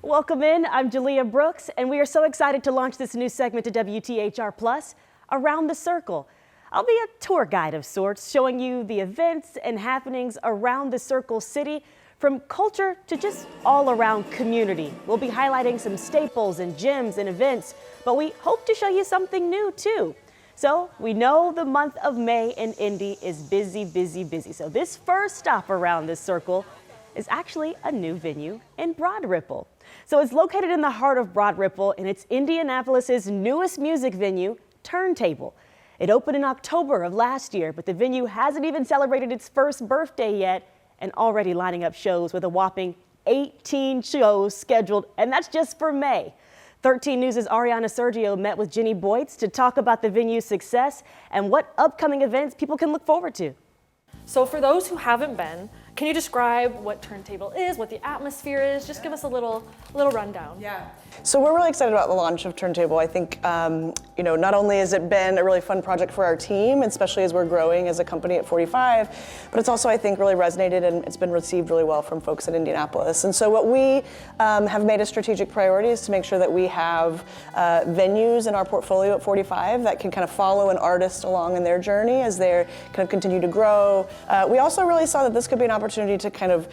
Welcome in, I'm Jalea Brooks, and we are so excited to launch this new segment to WTHR Plus, Around the Circle. I'll be a tour guide of sorts, showing you the events and happenings around the Circle City, from culture to just all around community. We'll be highlighting some staples and gems and events, but we hope to show you something new too. So we know the month of May in Indy is busy, busy, busy. So this first stop around this circle is actually a new venue in Broad Ripple. So it's located in the heart of Broad Ripple, and it's Indianapolis's newest music venue, Turntable. It opened in October of last year, but the venue hasn't even celebrated its first birthday yet, and already lining up shows with a whopping 18 shows scheduled, and that's just for May. 13 News' Ariana Sergio met with Jenny Boytz to talk about the venue's success and what upcoming events people can look forward to. So for those who haven't been, can you describe what Turntable is, what the atmosphere is? Just give us a little rundown. Yeah. So we're really excited about the launch of Turntable. I think, not only has it been a really fun project for our team, especially as we're growing as a company at 45, but it's also, I think, really resonated and it's been received really well from folks in Indianapolis. And so what we have made a strategic priority is to make sure that we have venues in our portfolio at 45 that can kind of follow an artist along in their journey as they kind of continue to grow. We also really saw that this could be an opportunity to kind of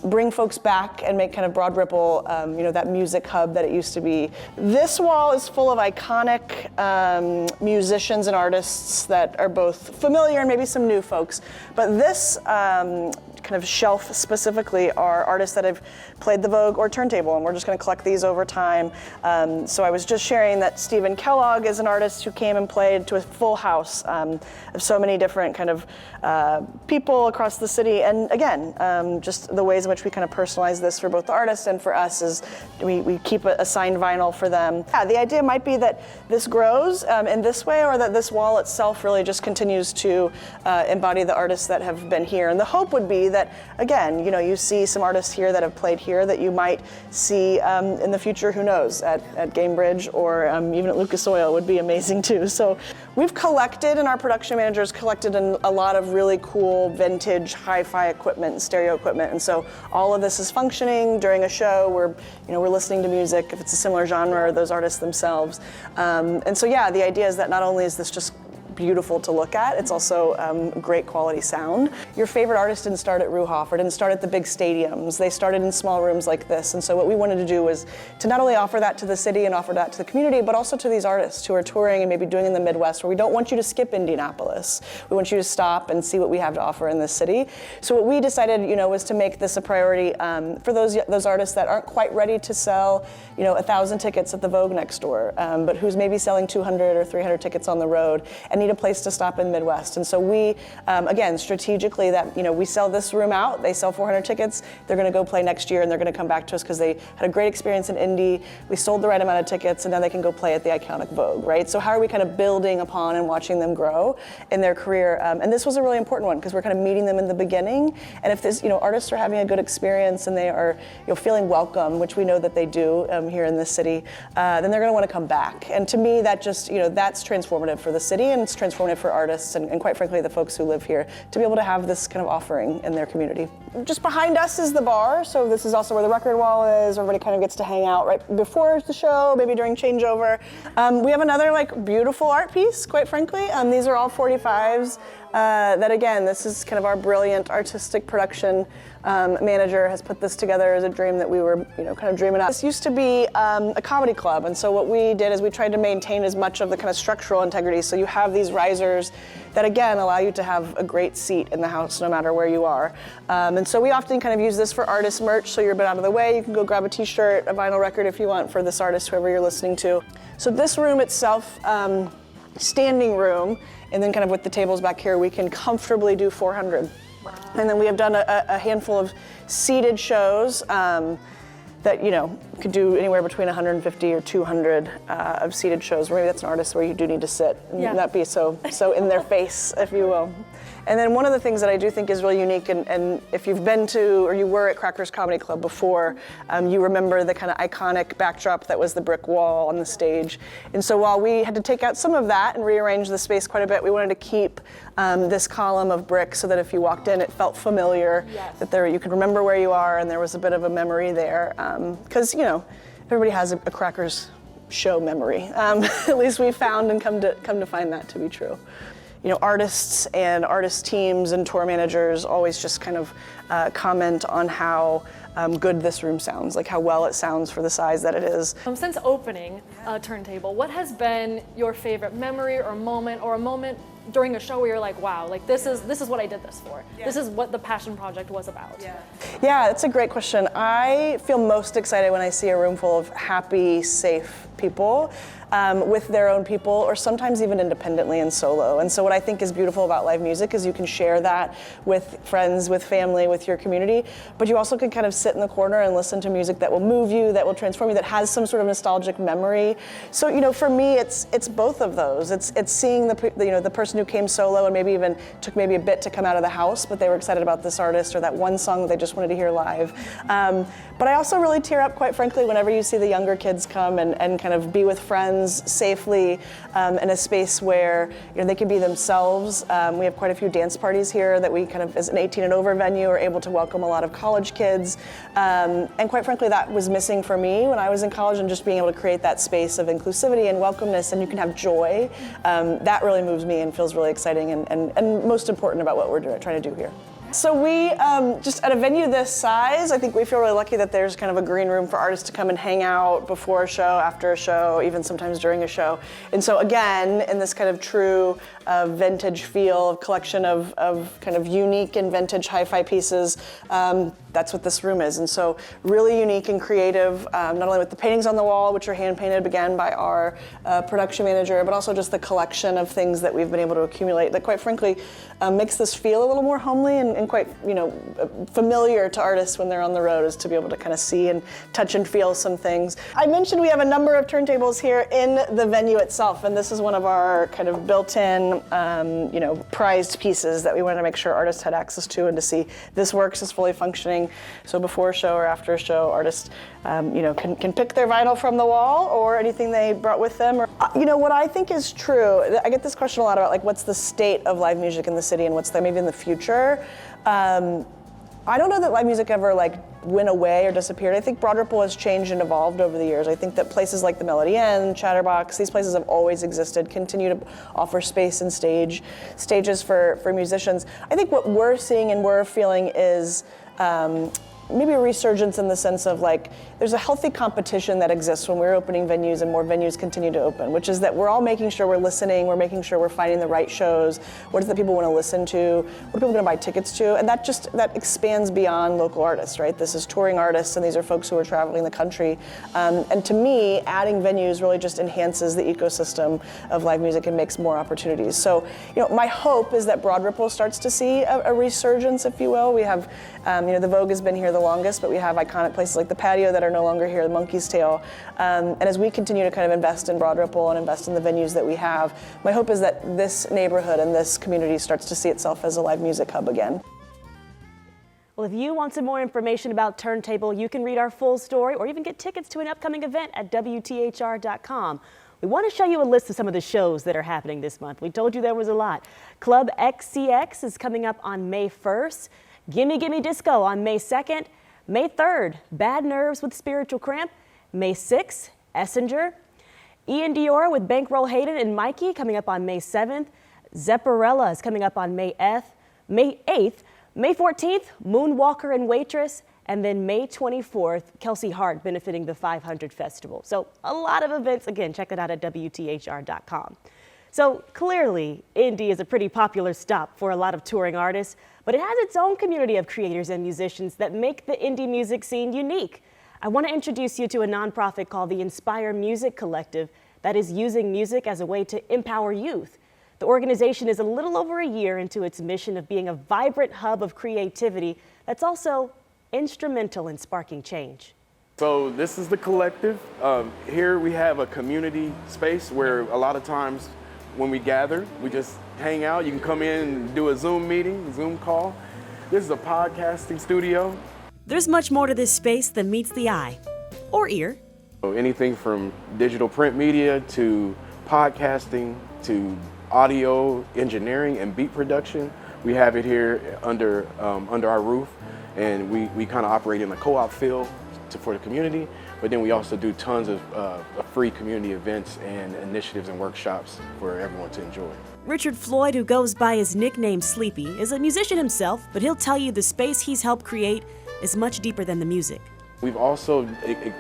bring folks back and make kind of Broad Ripple, that music hub that it used to be. This wall is full of iconic musicians and artists that are both familiar and maybe some new folks. But this kind of shelf specifically are artists that have played the Vogue or Turntable, and we're just going to collect these over time. So I was just sharing that Stephen Kellogg is an artist who came and played to a full house of so many different kind of people across the city. And again, just the ways in which we kind of personalize this for both the artists and for us is we keep a signed vinyl for them. Yeah, the idea might be that this grows in this way, or that this wall itself really just continues to embody the artists that have been here. And the hope would be that, again, you see some artists here that have played here that you might see in the future, who knows, at Gamebridge or even at Lucas Oil would be amazing too. So we've collected, and our production managers collected a lot of really cool vintage hi-fi equipment, stereo equipment. And so all of this is functioning during a show. We're listening to music, if it's a similar genre, or those artists themselves. And so yeah, the idea is that not only is this just beautiful to look at, it's also great quality sound. Your favorite artist didn't start at Ruhoff or didn't start at the big stadiums. They started in small rooms like this. And so what we wanted to do was to not only offer that to the city and offer that to the community, but also to these artists who are touring and maybe doing in the Midwest, where we don't want you to skip Indianapolis. We want you to stop and see what we have to offer in this city. So what we decided, was to make this a priority for those artists that aren't quite ready to sell, 1,000 tickets at the Vogue next door, but who's maybe selling 200 or 300 tickets on the road and need a place to stop in Midwest. And so we, again, strategically we sell this room out, they sell 400 tickets, they're gonna go play next year and they're gonna come back to us because they had a great experience in Indy, we sold the right amount of tickets, and now they can go play at the iconic Vogue, right? So how are we kind of building upon and watching them grow in their career? And this was a really important one because we're kind of meeting them in the beginning. And if this, artists are having a good experience and they are, feeling welcome, which we know that they do here in this city, then they're gonna wanna come back. And to me, that just, that's transformative for the city, and it's transformative for artists and quite frankly the folks who live here to be able to have this kind of offering in their community. Just behind us is the bar, so this is also where the record wall is. Everybody kind of gets to hang out right before the show, maybe during changeover. We have another beautiful art piece, quite frankly. These are all 45s. That again, this is kind of our brilliant artistic production manager has put this together as a dream that we were, kind of dreaming up. This used to be a comedy club, and so what we did is we tried to maintain as much of the kind of structural integrity. So you have these risers that again allow you to have a great seat in the house no matter where you are. And so we often kind of use this for artist merch, so you're a bit out of the way. You can go grab a t-shirt, a vinyl record if you want for this artist, whoever you're listening to. So this room itself, standing room, and then kind of with the tables back here, we can comfortably do 400. Wow. And then we have done a handful of seated shows that could do anywhere between 150 or 200 of seated shows. Maybe that's an artist where you do need to sit and not be so in their face, if you will. And then one of the things that I do think is really unique, and if you've been to or you were at Crackers Comedy Club before, you remember the kind of iconic backdrop that was the brick wall on the stage. And so while we had to take out some of that and rearrange the space quite a bit, we wanted to keep this column of brick so that if you walked in, it felt familiar, yes. that you could remember where you are, and there was a bit of a memory there. Because, everybody has a Crackers show memory. At least we found and come to find that to be true. Artists and artist teams and tour managers always just kind of comment on how good this room sounds, like how well it sounds for the size that it is. Since opening Turntable, what has been your favorite memory or a moment during a show where you're like, wow, like this is what I did this for. Yeah. This is what the passion project was about. Yeah, that's a great question. I feel most excited when I see a room full of happy, safe people with their own people, or sometimes even independently and solo. And so what I think is beautiful about live music is you can share that with friends, with family, with your community, but you also can kind of sit in the corner and listen to music that will move you, that will transform you, that has some sort of nostalgic memory. So for me, it's both of those. It's seeing the person who came solo and maybe even took maybe a bit to come out of the house, but they were excited about this artist or that one song that they just wanted to hear live. But I also really tear up, quite frankly, whenever you see the younger kids come and kind of be with friends safely in a space where they can be themselves. We have quite a few dance parties here that we kind of, as an 18 and over venue, are able to welcome a lot of college kids. And quite frankly, that was missing for me when I was in college, and just being able to create that space of inclusivity and welcomeness, and you can have joy. That really moves me and feels really exciting and most important about what we're trying to do here. So we, just at a venue this size, I think we feel really lucky that there's kind of a green room for artists to come and hang out before a show, after a show, even sometimes during a show. And so again, in this kind of true vintage feel, collection of kind of unique and vintage hi-fi pieces, that's what this room is. And so really unique and creative, not only with the paintings on the wall, which are hand-painted again by our production manager, but also just the collection of things that we've been able to accumulate that, quite frankly, makes this feel a little more homely and quite familiar to artists when they're on the road, is to be able to kind of see and touch and feel some things. I mentioned we have a number of turntables here in the venue itself, and this is one of our kind of built-in prized pieces that we wanted to make sure artists had access to, and to see this works, is fully functioning. So before a show or after a show, artists can pick their vinyl from the wall or anything they brought with them. Or what I think is true, I get this question a lot about like what's the state of live music in the city and what's there maybe in the future. I don't know that live music ever went away or disappeared. I think Broad Ripple has changed and evolved over the years. I think that places like the Melody Inn, Chatterbox, these places have always existed, continue to offer space and stages for musicians. I think what we're seeing and we're feeling is maybe a resurgence in the sense of there's a healthy competition that exists when we're opening venues and more venues continue to open, which is that we're all making sure we're listening, we're making sure we're finding the right shows, what is it that people want to listen to, what are people going to buy tickets to, and that expands beyond local artists, right? This is touring artists, and these are folks who are traveling the country. And to me, adding venues really just enhances the ecosystem of live music and makes more opportunities. So, my hope is that Broad Ripple starts to see a resurgence, if you will. We have, the Vogue has been here the longest, but we have iconic places like the Patio that are no longer here, the Monkey's Tail. And as we continue to kind of invest in Broad Ripple and invest in the venues that we have, my hope is that this neighborhood and this community starts to see itself as a live music hub again. Well, if you want some more information about Turntable, you can read our full story or even get tickets to an upcoming event at WTHR.com. We want to show you a list of some of the shows that are happening this month. We told you there was a lot. Club XCX is coming up on May 1st. Gimme Gimme Disco on May 2nd. May 3rd, Bad Nerves with Spiritual Cramp. May 6th, Essinger. Ian Dior with Bankroll Hayden and Mikey coming up on May 7th. Zepparella is coming up on May 8th. May 14th, Moonwalker and Waitress. And then May 24th, Kelsey Hart benefiting the 500 Festival. So a lot of events. Again, check it out at WTHR.com. So clearly, Indy is a pretty popular stop for a lot of touring artists, but it has its own community of creators and musicians that make the indie music scene unique. I want to introduce you to a nonprofit called the Inspire Music Collective that is using music as a way to empower youth. The organization is a little over a year into its mission of being a vibrant hub of creativity that's also instrumental in sparking change. So this is the collective. Here we have a community space where a lot of times when we gather. We just hang out. You can come in and do a Zoom meeting, Zoom call. This is a podcasting studio. There's much more to this space than meets the eye or ear. So anything from digital print media to podcasting to audio engineering and beat production. We have it here under our roof, and we kind of operate in a co-op feel for the community, but then we also do tons of free community events and initiatives and workshops for everyone to enjoy. Richard Floyd, who goes by his nickname Sleepy, is a musician himself, but he'll tell you the space he's helped create is much deeper than the music. We've also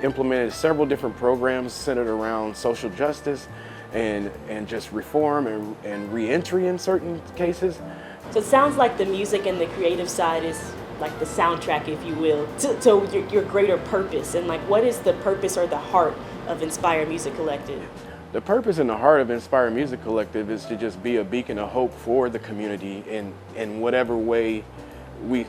implemented several different programs centered around social justice and just reform and re-entry in certain cases. So it sounds like the music and the creative side is like the soundtrack, if you will, to your greater purpose. And like, what is the purpose or the heart of Inspire Music Collective? The purpose and the heart of Inspire Music Collective is to just be a beacon of hope for the community in whatever way we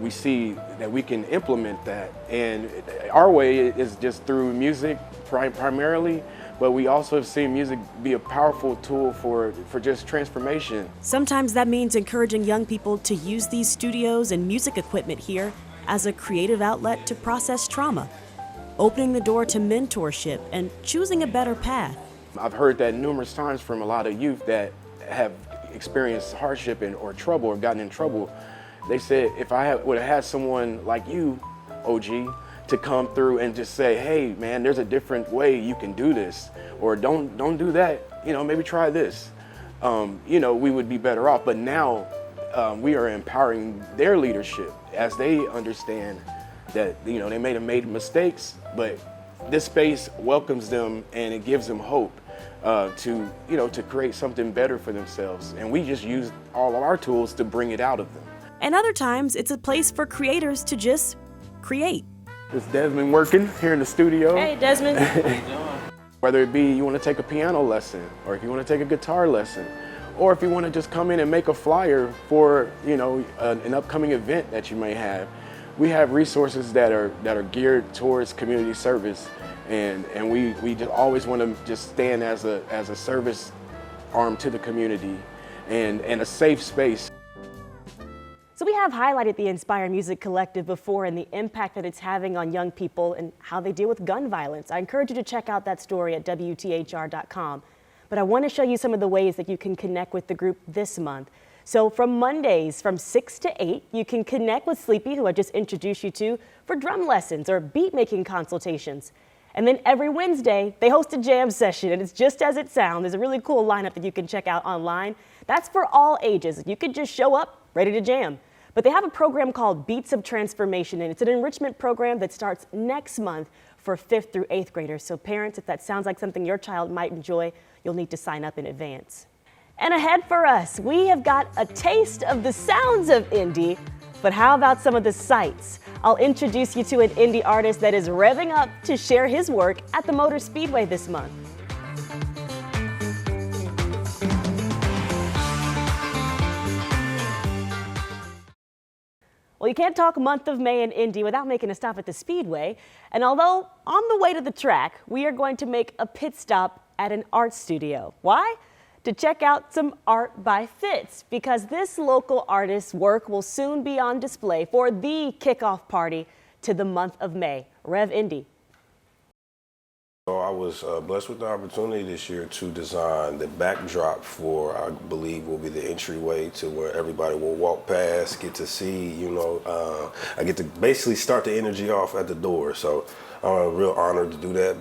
see that we can implement that. And our way is just through music primarily, but we also have seen music be a powerful tool for just transformation. Sometimes that means encouraging young people to use these studios and music equipment here as a creative outlet to process trauma, opening the door to mentorship and choosing a better path. I've heard that numerous times from a lot of youth that have experienced hardship or trouble or gotten in trouble. They said, if I would have had someone like you, OG, to come through and just say, hey man, there's a different way you can do this, or don't do that, maybe try this, we would be better off. But now we are empowering their leadership as they understand that, they may have made mistakes, but this space welcomes them and it gives them hope to create something better for themselves. And we just use all of our tools to bring it out of them. And other times it's a place for creators to just create. It's Desmond working here in the studio. Hey, Desmond. How you doing? Whether it be you want to take a piano lesson, or if you want to take a guitar lesson, or if you want to just come in and make a flyer for an upcoming event that you may have, we have resources that are geared towards community service, and we just always want to just stand as a service arm to the community and a safe space. So we have highlighted the Inspire Music Collective before and the impact that it's having on young people and how they deal with gun violence. I encourage you to check out that story at WTHR.com. But I want to show you some of the ways that you can connect with the group this month. So from Mondays from 6 to 8, you can connect with Sleepy, who I just introduced you to, for drum lessons or beat making consultations. And then every Wednesday, they host a jam session, and it's just as it sounds. There's a really cool lineup that you can check out online. That's for all ages. You could just show up ready to jam. But they have a program called Beats of Transformation, and it's an enrichment program that starts next month for 5th through 8th graders. So parents, if that sounds like something your child might enjoy, you'll need to sign up in advance. And ahead for us, we have got a taste of the sounds of indie, but how about some of the sights? I'll introduce you to an indie artist that is revving up to share his work at the Motor Speedway this month. Well, you can't talk month of May in Indy without making a stop at the Speedway. And although on the way to the track, we are going to make a pit stop at an art studio. Why? To check out some art by Fitz, because this local artist's work will soon be on display for the kickoff party to the month of May. Rev Indy. So I was blessed with the opportunity this year to design the backdrop for, I believe, will be the entryway to where everybody will walk past, get to see, I get to basically start the energy off at the door. So I'm real honored to do that.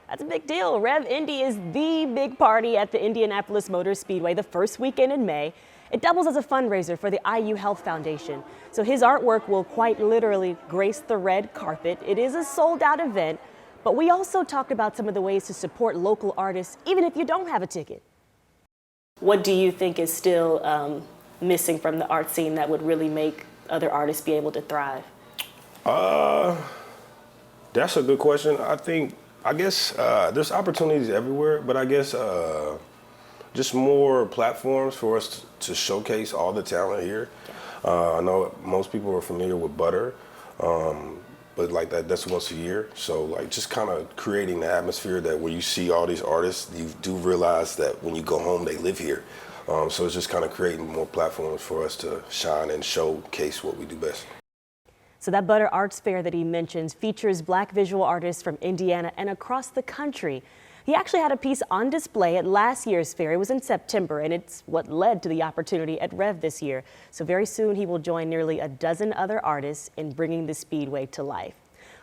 That's a big deal. Rev Indy is the big party at the Indianapolis Motor Speedway the first weekend in May. It doubles as a fundraiser for the IU Health Foundation. So his artwork will quite literally grace the red carpet. It is a sold-out event. But we also talked about some of the ways to support local artists, even if you don't have a ticket. What do you think is still missing from the art scene that would really make other artists be able to thrive? That's a good question. I guess there's opportunities everywhere, but I guess just more platforms for us to showcase all the talent here. I know most people are familiar with Butter. but like that's once a year. So like just kind of creating the atmosphere that when you see all these artists, you do realize that when you go home, they live here. So it's just kind of creating more platforms for us to shine and showcase what we do best. So that Butter Arts Fair that he mentions features Black visual artists from Indiana and across the country. He actually had a piece on display at last year's fair. It was in September, and it's what led to the opportunity at REV this year. So very soon he will join nearly a dozen other artists in bringing the Speedway to life.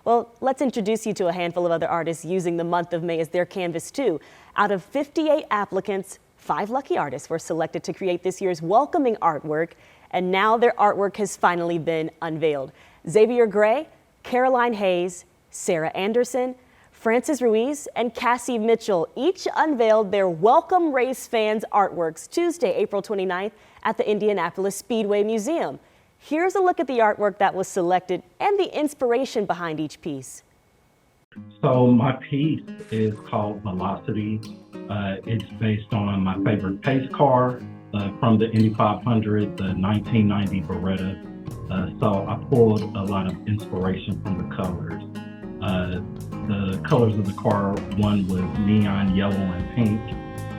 Well, let's introduce you to a handful of other artists using the month of May as their canvas too. Out of 58 applicants, 5 lucky artists were selected to create this year's welcoming artwork, and now their artwork has finally been unveiled. Xavier Gray, Caroline Hayes, Sarah Anderson, Francis Ruiz, and Cassie Mitchell each unveiled their Welcome Race Fans artworks Tuesday, April 29th at the Indianapolis Speedway Museum. Here's a look at the artwork that was selected and the inspiration behind each piece. So my piece is called Velocity. It's based on my favorite pace car from the Indy 500, the 1990 Beretta. So I pulled a lot of inspiration from the colors. The colors of the car, one was neon yellow and pink,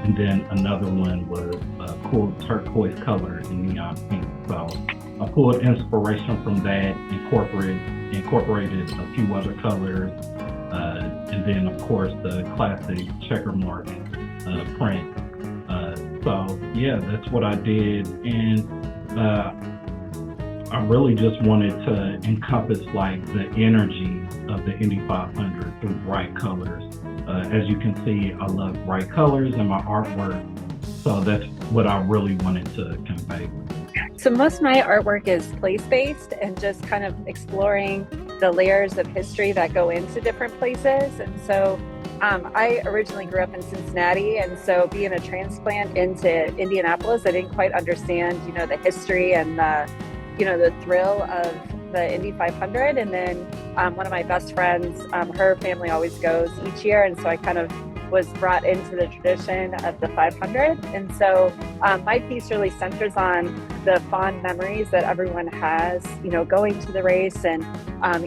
and then another one was a cool turquoise color and neon pink. So I pulled inspiration from that, incorporated a few other colors, and then of course the classic checker mark print. So yeah, that's what I did, and I really just wanted to encompass like the energy of the Indy 500 through bright colors. As you can see, I love bright colors in my artwork, so that's what I really wanted to convey. So most of my artwork is place-based and just kind of exploring the layers of history that go into different places. And so I originally grew up in Cincinnati, and so being a transplant into Indianapolis, I didn't quite understand, the history and the thrill of the Indy 500. And then one of my best friends, her family always goes each year, and so I kind of was brought into the tradition of the 500. And so my piece really centers on the fond memories that everyone has, going to the race and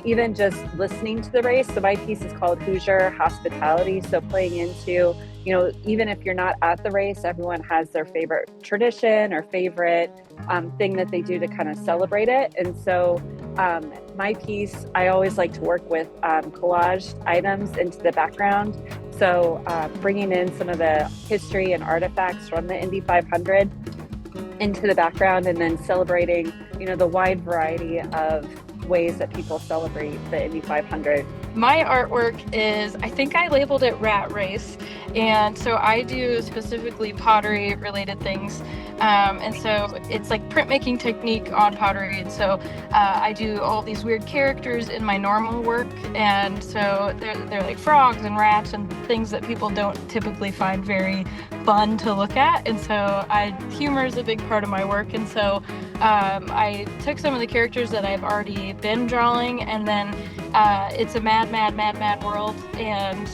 even just listening to the race. So my piece is called Hoosier Hospitality. So playing into, even if you're not at the race, everyone has their favorite tradition or favorite thing that they do to kind of celebrate it. And so my piece, I always like to work with collaged items into the background. So bringing in some of the history and artifacts from the Indy 500 into the background, and then celebrating, the wide variety of ways that people celebrate the Indy 500. My artwork is, I think I labeled it Rat Race, and so I do specifically pottery related things, and so it's like printmaking technique on pottery, and so I do all these weird characters in my normal work, and so they're like frogs and rats and things that people don't typically find very fun to look at, and so humor is a big part of my work, and so I took some of the characters that I've already been drawing, and then it's a mad world, and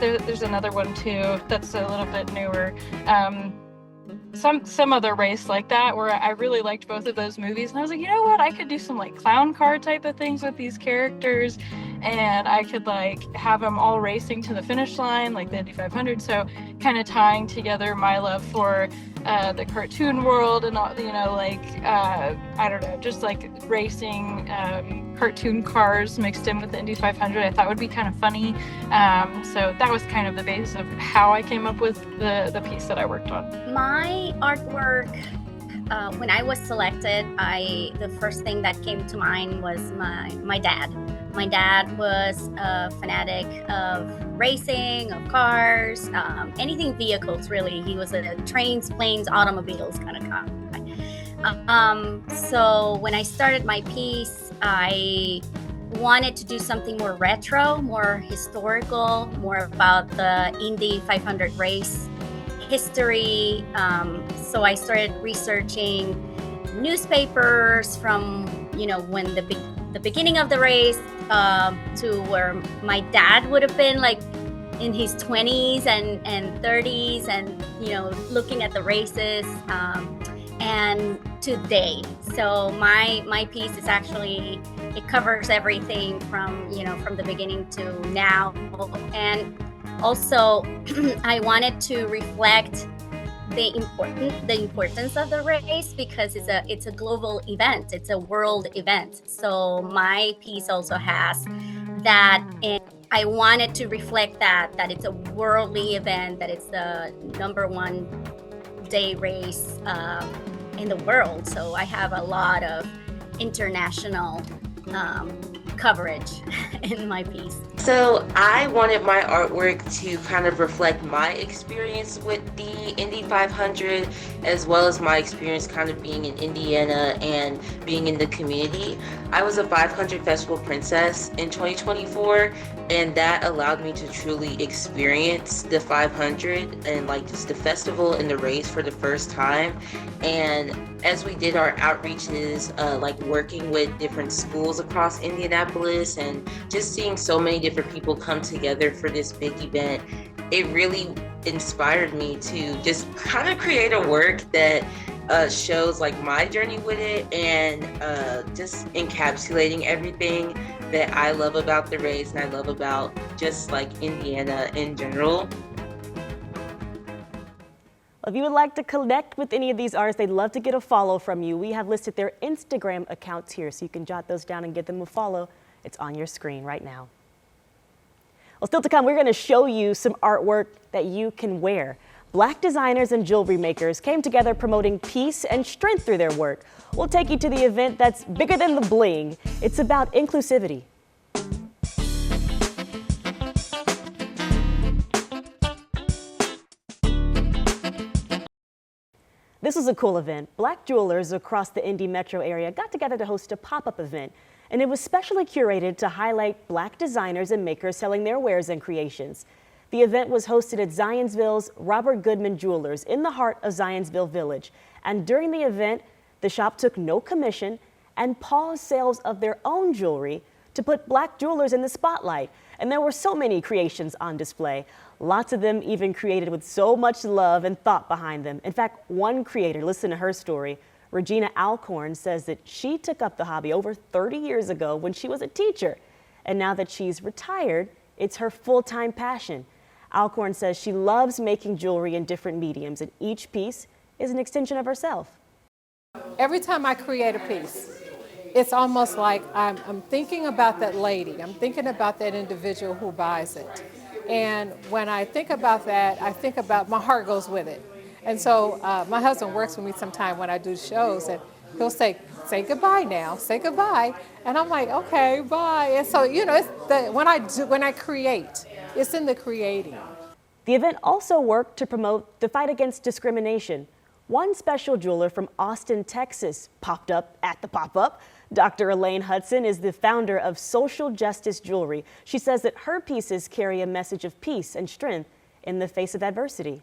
there's another one too that's a little bit newer, some other race like that, where I really liked both of those movies, and I was like, you know what, I could do some like clown car type of things with these characters, and I could like have them all racing to the finish line like the Indy 500. So kind of tying together my love for the cartoon world and all, I don't know, just like racing cartoon cars mixed in with the Indy 500, I thought would be kind of funny. So that was kind of the base of how I came up with the piece that I worked on. My artwork, when I was selected, the first thing that came to mind was my dad. My dad was a fanatic of racing, of cars, anything vehicles really. He was a trains, planes, automobiles kind of guy. So when I started my piece, I wanted to do something more retro, more historical, more about the Indy 500 race history. So I started researching newspapers from, when the beginning of the race to where my dad would have been like in his 20s and 30s, and looking at the races, and today. So my piece is actually it covers everything from, from the beginning to now. And also, I wanted to reflect the importance of the race, because it's a global event, it's a world event. So my piece also has that, and I wanted to reflect that it's a worldly event, that it's the #1 day race in the world. So I have a lot of international coverage in my piece. So I wanted my artwork to kind of reflect my experience with the Indy 500, as well as my experience kind of being in Indiana and being in the community. I was a 500 Festival Princess in 2024, and that allowed me to truly experience the 500 and like just the festival and the race for the first time. And as we did our outreaches, like working with different schools across Indianapolis and just seeing so many different people come together for this big event, it really inspired me to just kind of create a work that shows like my journey with it, and just encapsulating everything that I love about the race and I love about just like Indiana in general. If you would like to connect with any of these artists, they'd love to get a follow from you. We have listed their Instagram accounts here, so you can jot those down and get them a follow. It's on your screen right now. Well, still to come, we're going to show you some artwork that you can wear. Black designers and jewelry makers came together promoting peace and strength through their work. We'll take you to the event that's bigger than the bling. It's about inclusivity. This was a cool event. Black jewelers across the Indy metro area got together to host a pop-up event, and it was specially curated to highlight Black designers and makers selling their wares and creations. The event was hosted at Zionsville's Robert Goodman Jewelers in the heart of Zionsville Village. And during the event, the shop took no commission and paused sales of their own jewelry to put Black jewelers in the spotlight. And there were so many creations on display. Lots of them even created with so much love and thought behind them. In fact, one creator, listen to her story. Regina Alcorn says that she took up the hobby over 30 years ago when she was a teacher. And now that she's retired, it's her full-time passion. Alcorn says she loves making jewelry in different mediums, and each piece is an extension of herself. Every time I create a piece, it's almost like I'm thinking about that lady. I'm thinking about that individual who buys it. And when I think about that, I think about, my heart goes with it. And so my husband works with me sometime when I do shows, and he'll say goodbye now, say goodbye. And I'm like, okay, bye. And so, it's when I create, it's in the creating. The event also worked to promote the fight against discrimination. One special jeweler from Austin, Texas popped up at the pop-up. Dr. Elaine Hudson is the founder of Social Justice Jewelry. She says that her pieces carry a message of peace and strength in the face of adversity.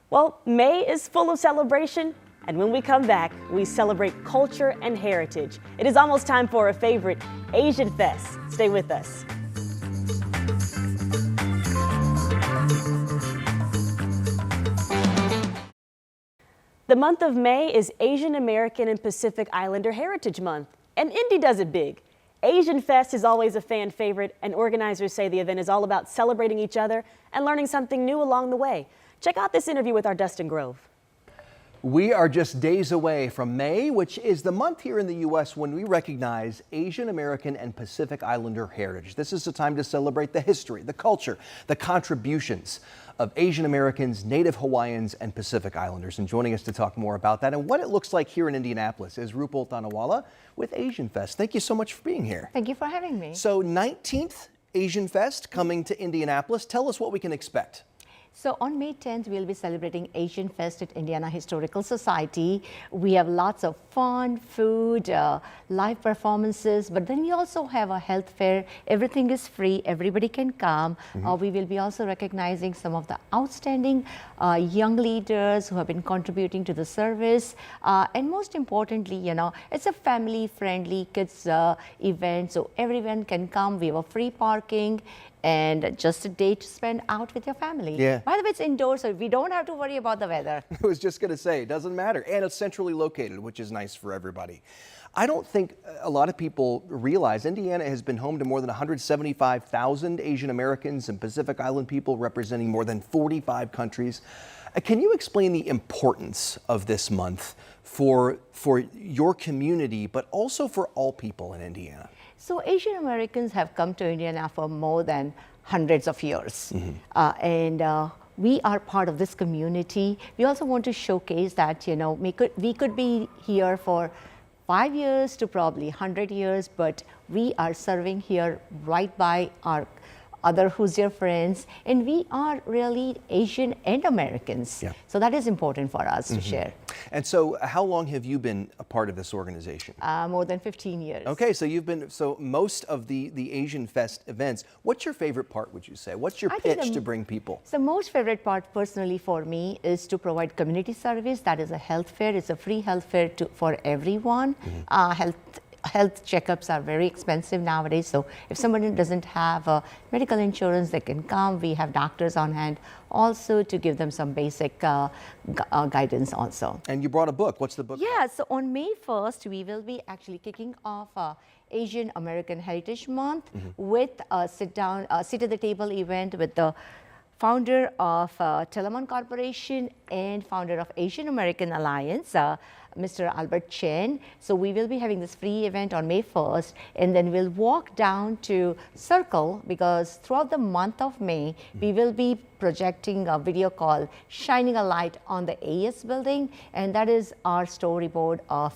Well, May is full of celebration, and when we come back, we celebrate culture and heritage. It is almost time for a favorite, Asian Fest. Stay with us. The month of May is Asian American and Pacific Islander Heritage Month, and Indy does it big. Asian Fest is always a fan favorite, and organizers say the event is all about celebrating each other and learning something new along the way. Check out this interview with our Dustin Grove. We are just days away from May, which is the month here in the U.S. when we recognize Asian American and Pacific Islander heritage. This is a time to celebrate the history, the culture, the contributions of Asian Americans, Native Hawaiians, and Pacific Islanders. And joining us to talk more about that and what it looks like here in Indianapolis is Rupal Tanawala with Asian Fest. Thank you so much for being here. Thank you for having me. So 19th Asian Fest coming to Indianapolis. Tell us what we can expect. So on May 10th, we'll be celebrating Asian Fest at Indiana Historical Society. We have lots of fun, food, live performances, but then we also have a health fair. Everything is free. Everybody can come. We will be also recognizing some of the outstanding young leaders who have been contributing to the service. And most importantly, it's a family-friendly kids event, so everyone can come. We have a free parking. and just a day to spend out with your family. Yeah. By the way, it's indoors, so we don't have to worry about the weather. I was just going to say, it doesn't matter. And it's centrally located, which is nice for everybody. I don't think a lot of people realize Indiana has been home to more than 175,000 Asian Americans and Pacific Island people representing more than 45 countries. Can you explain the importance of this month for your community, but also for all people in Indiana? So Asian Americans have come to Indiana for more than hundreds of years. And we are part of this community. We also want to showcase that, you know, we could be here for 5 years to probably 100 years, but we are serving here right by our other Hoosier friends, and we are really Asian and Americans. Yeah. So that is important for us to share. And so how long have you been a part of this organization? More than 15 years. Okay, so you've been, so most of the Asian Fest events, what's your favorite part, would you say? What's your pitch to bring people? The most favorite part personally for me is to provide community service. That is a health fair. It's a free health fair for everyone. Health checkups are very expensive nowadays, so if somebody doesn't have medical insurance, they can come. We have doctors on hand also to give them some basic guidance also. And you brought a book. What's the book? Yeah, so on May 1st, we will be actually kicking off Asian American Heritage Month with a sit at the table event with the founder of Telamon Corporation and founder of Asian American Alliance, Mr. Albert Chen. So we will be having this free event on May 1st, and then we'll walk down to Circle, because throughout the month of May, we will be projecting a video called Shining a Light on the AS building, and that is our storyboard of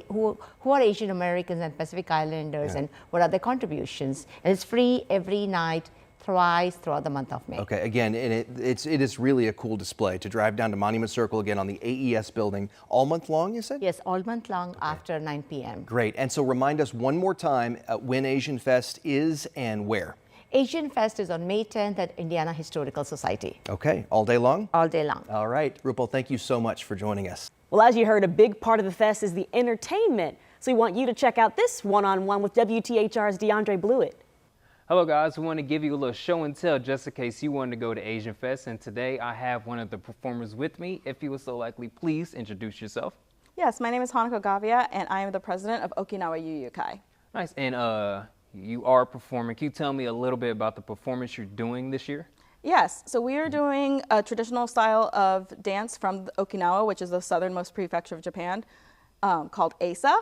who are Asian Americans and Pacific Islanders and what are their contributions. And it's free every night, thrice throughout the month of May. Okay, again, and it is really a cool display to drive down to Monument Circle again on the AES building all month long, you said? Yes, all month long after 9 p.m. Great, and so remind us one more time when Asian Fest is and where. Asian Fest is on May 10th at Indiana Historical Society. Okay, all day long? All day long. All right, Rupal, thank you so much for joining us. Well, as you heard, a big part of the fest is the entertainment. So we want you to check out this one-on-one with WTHR's DeAndre Blewett. Hello guys, we want to give you a little show and tell just in case you wanted to go to Asian Fest, and today I have one of the performers with me. If you would so likely, please introduce yourself. Yes, my name is Hanako Gavia and I am the president of Okinawa Yuyukai. Nice, and you are performing. Can you tell me a little bit about the performance you're doing this year? Yes, so we are doing a traditional style of dance from Okinawa, which is the southernmost prefecture of Japan, called Asa.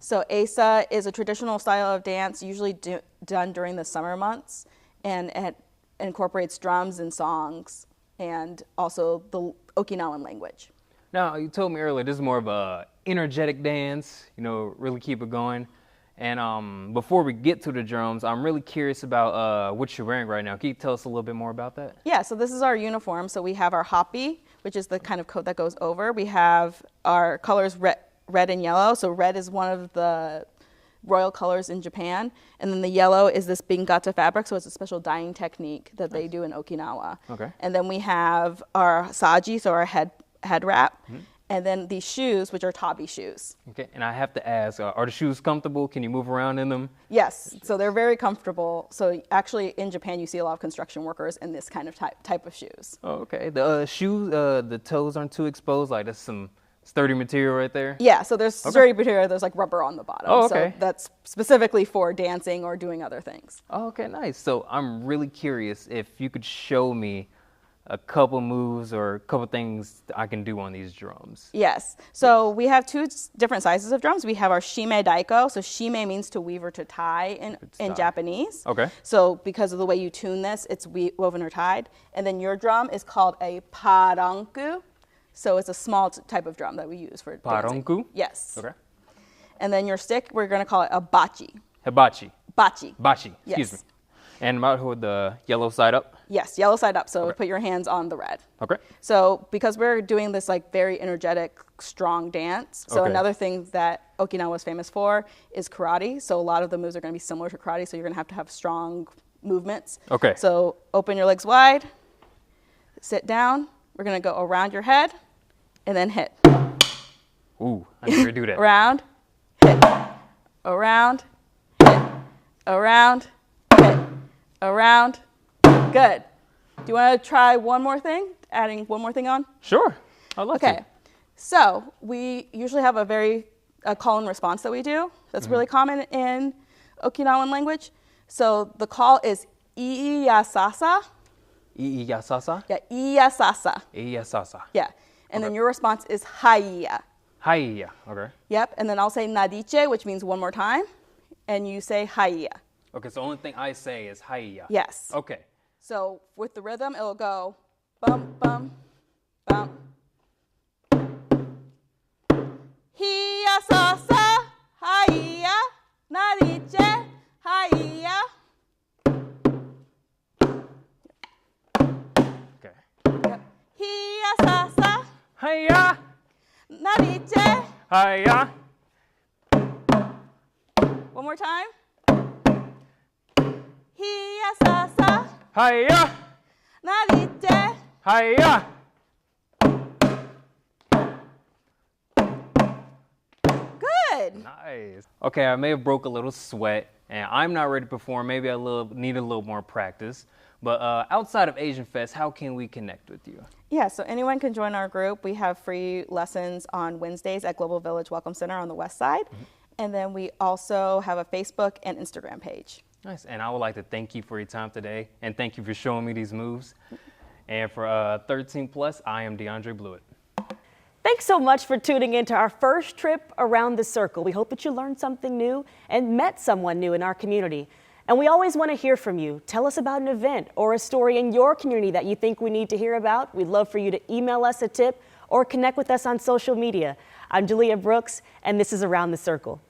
So Asa is a traditional style of dance usually done during the summer months, and it incorporates drums and songs and also the Okinawan language. Now, you told me earlier this is more of a energetic dance, you know, really keep it going. And before we get to the drums, I'm really curious about what you're wearing right now. Can you tell us a little bit more about that? Yeah, so this is our uniform. So we have our hoppy, which is the kind of coat that goes over. We have our colors red and yellow. So red is one of the royal colors in Japan. And then the yellow is this bingata fabric. So it's a special dyeing technique that they do in Okinawa. Okay. And then we have our saji, so our head wrap. And then these shoes, which are tabi shoes. Okay, and I have to ask, are the shoes comfortable? Can you move around in them? Yes, so they're very comfortable. So actually in Japan, you see a lot of construction workers in this kind of type of shoes. Oh, okay. The shoes, the toes aren't too exposed? Like that's some sturdy material right there? Yeah, so there's sturdy material, there's like rubber on the bottom. Oh, okay. So that's specifically for dancing or doing other things. Oh, okay, nice. So I'm really curious if you could show me a couple moves or a couple things I can do on these drums. Yes, so we have two different sizes of drums. We have our shime daiko. So shime means to weave or to tie in Japanese. Okay. So because of the way you tune this, it's woven or tied. And then your drum is called a paranku. So it's a small type of drum that we use for dancing. Paranku? Yes. Okay. And then your stick, we're going to call it a bachi. Hibachi. Bachi. Bachi, excuse Yes. me. And I'm out with the yellow side up? Yes, yellow side up. So put your hands on the red. Okay. So because we're doing this like very energetic, strong dance. So another thing that Okinawa is famous for is karate. So a lot of the moves are going to be similar to karate. So you're going to have strong movements. Okay. So open your legs wide, sit down. We're going to go around your head and then hit. Ooh, I never do that. Around, hit, around, hit, around, hit, around. Good. Do you want to try one more thing? Adding one more thing on? Sure. I'd love to. Okay. So we usually have a call and response that we do. That's really common in Okinawan language. So the call is Iyasasa. Iyasasa? Yeah, Iyasasa. Iyasasa. Yeah. And then your response is Haiya. Haiya. Okay. Yep. And then I'll say Nadiche, which means one more time. And you say Haiya. Okay, so the only thing I say is Haiya. Yes. Okay. So with the rhythm, it'll go bum, bum, bum. Hiyasasa, haiya, nariche, haiya. Okay. Yep. Hiyasasa, Haiya. nariche. Haiya. One more time. Hiyasasa, Haiya. nariche. Haiya. Good. Nice. Okay, I may have broke a little sweat, and I'm not ready to perform. Maybe I need a little more practice. But outside of Asian Fest, how can we connect with you? Yeah, so anyone can join our group. We have free lessons on Wednesdays at Global Village Welcome Center on the west side. And then we also have a Facebook and Instagram page. Nice. And I would like to thank you for your time today, and thank you for showing me these moves. And for 13 Plus, I am DeAndre Blewett. Thanks so much for tuning in to our first trip around the circle. We hope that you learned something new and met someone new in our community. And we always want to hear from you. Tell us about an event or a story in your community that you think we need to hear about. We'd love for you to email us a tip or connect with us on social media. I'm Julia Brooks, and this is Around the Circle.